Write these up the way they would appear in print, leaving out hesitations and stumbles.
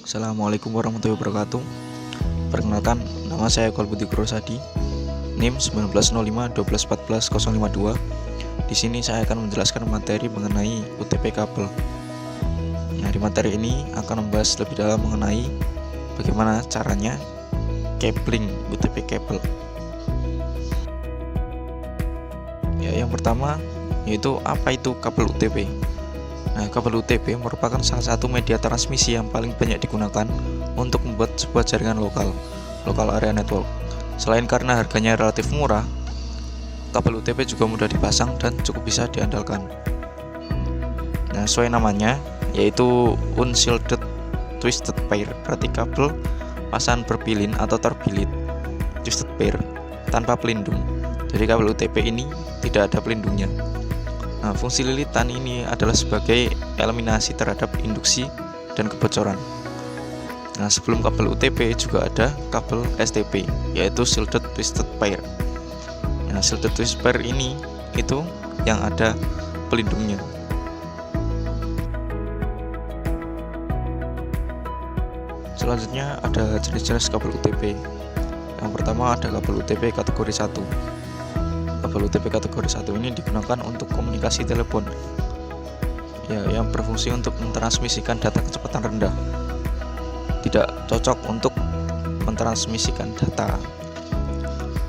Assalamualaikum warahmatullahi wabarakatuh. Perkenalkan, nama saya Kolbudi Kurosadi, NIM 1905-1214-052. Di sini saya akan menjelaskan materi mengenai UTP kabel. Nah, di materi ini akan membahas lebih dalam mengenai bagaimana caranya cabling UTP kabel. Ya, yang pertama yaitu apa itu kabel UTP. Nah, kabel UTP merupakan salah satu media transmisi yang paling banyak digunakan untuk membuat sebuah jaringan local area network. Selain karena harganya relatif murah, kabel UTP juga mudah dipasang dan cukup bisa diandalkan. Nah, sesuai namanya, yaitu unshielded twisted pair, berarti kabel pasangan berpilin atau terbilit, twisted pair, tanpa pelindung. Jadi kabel UTP ini tidak ada pelindungnya. Nah, fungsi lilitan ini adalah sebagai eliminasi terhadap induksi dan kebocoran. Nah, sebelum kabel UTP juga ada kabel STP, yaitu shielded twisted pair. Nah, shielded twisted pair ini itu yang ada pelindungnya. Selanjutnya ada jenis-jenis kabel UTP. Yang pertama ada kabel UTP kategori 1. Kabel UTP kategori 1 ini digunakan untuk komunikasi telepon, ya, yang berfungsi untuk mentransmisikan data kecepatan rendah. Tidak cocok untuk mentransmisikan data.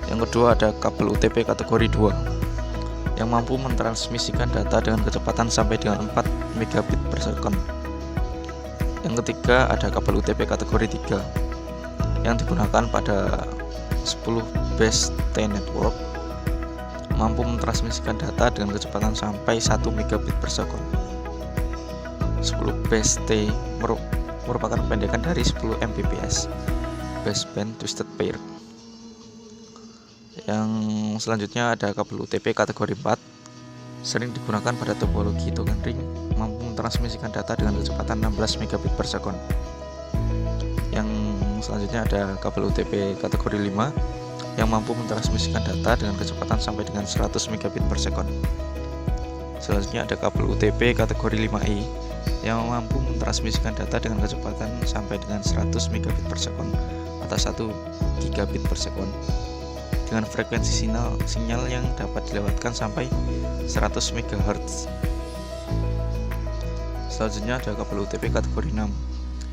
Yang kedua ada kabel UTP kategori 2 yang mampu mentransmisikan data dengan kecepatan sampai dengan 4 megabit per second. Yang ketiga ada kabel UTP kategori 3 yang digunakan pada 10 base T network, mampu mentransmisikan data dengan kecepatan sampai 1 megabit per second. 10 base T merupakan pendekan dari 10 Mbps, baseband twisted pair. Yang selanjutnya ada kabel UTP kategori 4, sering digunakan pada topologi token ring, mampu mentransmisikan data dengan kecepatan 16 megabit per second. Yang selanjutnya ada kabel UTP kategori 5 yang mampu mentransmisikan data dengan kecepatan sampai dengan 100 megabit per second. Selanjutnya ada kabel UTP kategori 5E yang mampu mentransmisikan data dengan kecepatan sampai dengan 100 megabit per second atau 1 gigabit per second dengan frekuensi sinyal yang dapat dilewatkan sampai 100 MHz. Selanjutnya ada kabel UTP kategori 6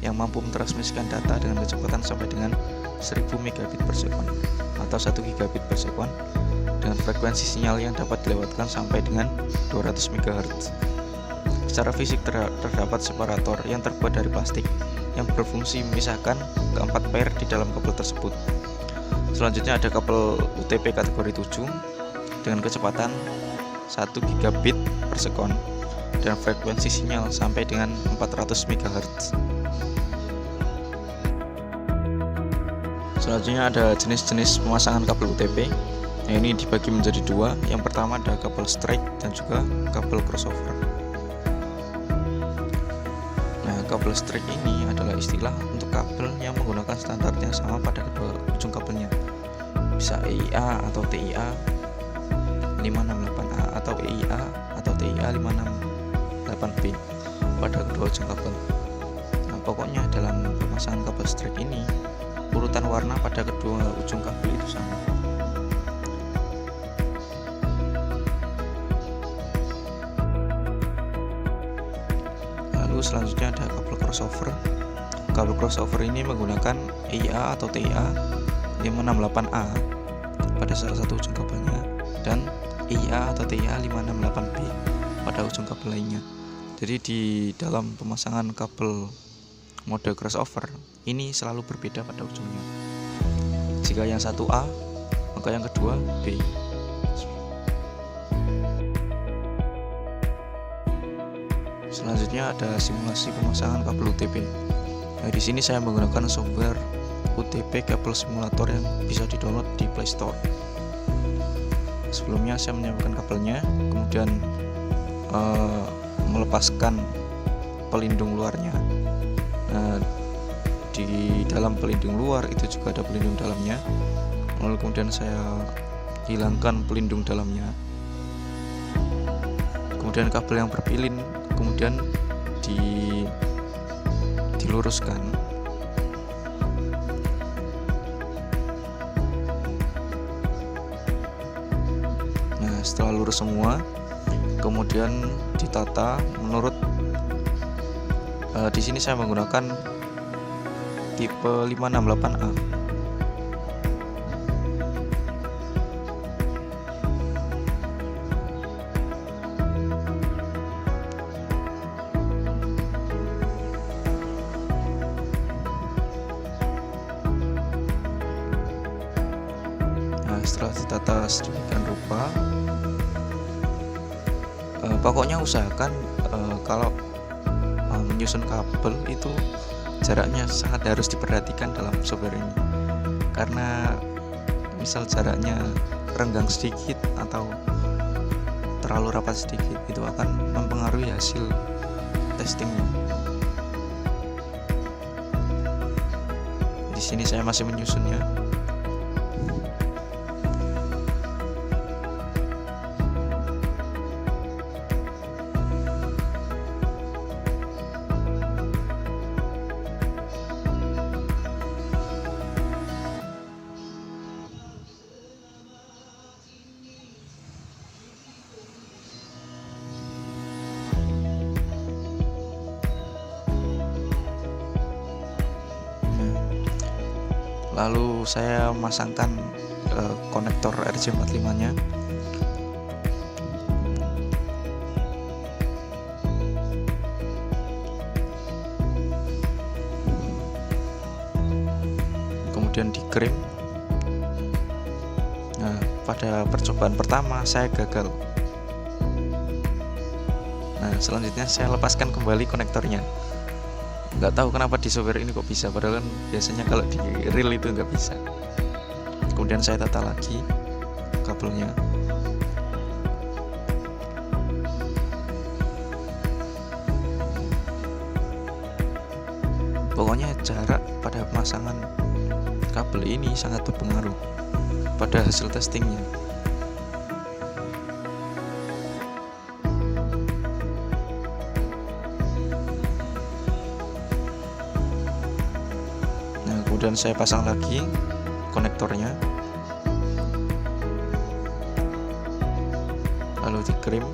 yang mampu mentransmisikan data dengan kecepatan sampai dengan 1000 megabit per second atau 1 gigabit per second dengan frekuensi sinyal yang dapat dilewatkan sampai dengan 200 MHz. Secara fisik terdapat separator yang terbuat dari plastik yang berfungsi memisahkan keempat pair di dalam kabel tersebut. Selanjutnya ada kabel UTP kategori 7 dengan kecepatan 1 gigabit per second dan frekuensi sinyal sampai dengan 400 MHz. Selanjutnya ada jenis-jenis pemasangan kabel UTP. Nah, ini dibagi menjadi dua. Yang pertama ada kabel straight dan juga kabel crossover. Nah, kabel straight ini adalah istilah untuk kabel yang menggunakan standar yang sama pada kedua ujung kabelnya. Bisa EIA atau TIA 568A atau EIA atau TIA 568B pada kedua ujung kabel. Nah, pokoknya dalam pemasangan kabel straight ini urutan warna pada kedua ujung kabel itu sama. Lalu selanjutnya ada kabel crossover. Kabel crossover ini menggunakan EIA atau TIA 568A pada salah satu ujung kabelnya dan EIA atau TIA 568B pada ujung kabel lainnya. Jadi di dalam pemasangan kabel mode crossover ini selalu berbeda pada ujungnya. Jika yang satu A, maka yang kedua B. Selanjutnya ada simulasi pemasangan kabel UTP. Nah, di sini saya menggunakan software UTP kabel simulator yang bisa di-download di Play Store. Sebelumnya saya menyiapkan kabelnya, kemudian melepaskan pelindung luarnya. Nah, di dalam pelindung luar itu juga ada pelindung dalamnya. Lalu kemudian saya hilangkan pelindung dalamnya. Kemudian kabel yang berpilin kemudian diluruskan setelah lurus semua, kemudian ditata menurut di sini saya menggunakan tipe 568A. Setelah ditata sedemikian rupa, pokoknya usahakan kalau menyusun kabel itu jaraknya sangat harus diperhatikan dalam software ini, karena misal jaraknya renggang sedikit atau terlalu rapat sedikit itu akan mempengaruhi hasil testingnya. Di sini saya masih menyusunnya. Lalu saya masangkan konektor RJ45 nya. Kemudian dikrim. Nah, pada percobaan pertama saya gagal. Nah, selanjutnya saya lepaskan kembali konektornya. Nggak tahu kenapa di software ini kok bisa, padahal kan biasanya kalau di real itu nggak bisa. Kemudian saya tata lagi kabelnya. Pokoknya jarak pada pemasangan kabel ini sangat berpengaruh pada hasil testingnya. Kemudian saya pasang lagi konektornya, lalu dikrim.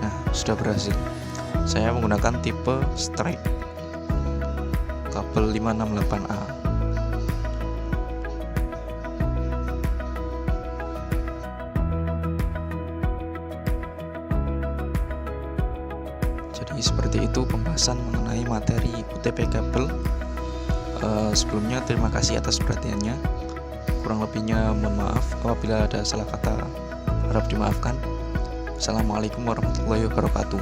Nah, sudah berhasil. Saya menggunakan tipe straight kabel 568A. Jadi seperti itu pembahasan mengenai materi UTP kabel. Sebelumnya terima kasih atas perhatiannya. Kurang lebihnya mohon maaf apabila ada salah kata, harap dimaafkan. Assalamualaikum warahmatullahi wabarakatuh.